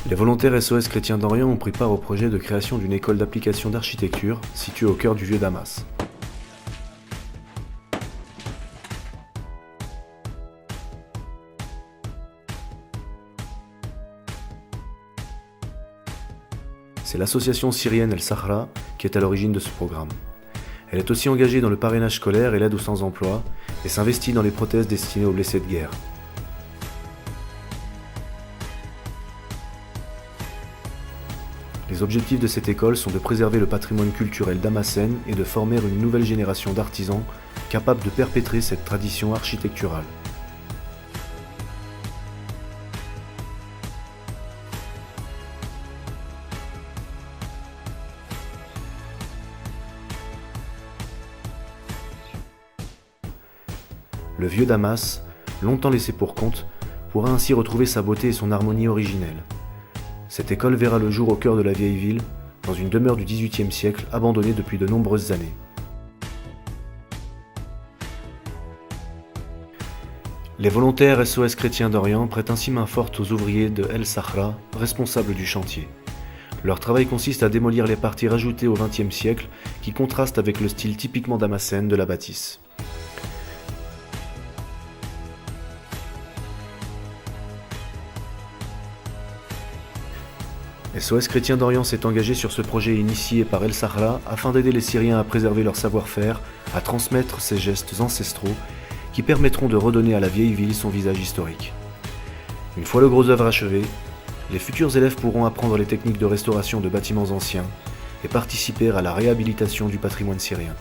Les volontaires SOS Chrétiens d'Orient ont pris part au projet de création d'une école d'application d'architecture située au cœur du vieux Damas. C'est l'association syrienne El Sahra qui est à l'origine de ce programme. Elle est aussi engagée dans le parrainage scolaire et l'aide aux sans-emploi et s'investit dans les prothèses destinées aux blessés de guerre. Les objectifs de cette école sont de préserver le patrimoine culturel damascène et de former une nouvelle génération d'artisans capables de perpétrer cette tradition architecturale. Le vieux Damas, longtemps laissé pour compte, pourra ainsi retrouver sa beauté et son harmonie originelle. Cette école verra le jour au cœur de la vieille ville, dans une demeure du XVIIIe siècle abandonnée depuis de nombreuses années. Les volontaires SOS Chrétiens d'Orient prêtent ainsi main forte aux ouvriers de El Sahra, responsables du chantier. Leur travail consiste à démolir les parties rajoutées au XXe siècle qui contrastent avec le style typiquement damascène de la bâtisse. SOS Chrétiens d'Orient s'est engagé sur ce projet initié par El Sahra afin d'aider les Syriens à préserver leur savoir-faire, à transmettre ces gestes ancestraux qui permettront de redonner à la vieille ville son visage historique. Une fois le gros œuvre achevé, les futurs élèves pourront apprendre les techniques de restauration de bâtiments anciens et participer à la réhabilitation du patrimoine syrien.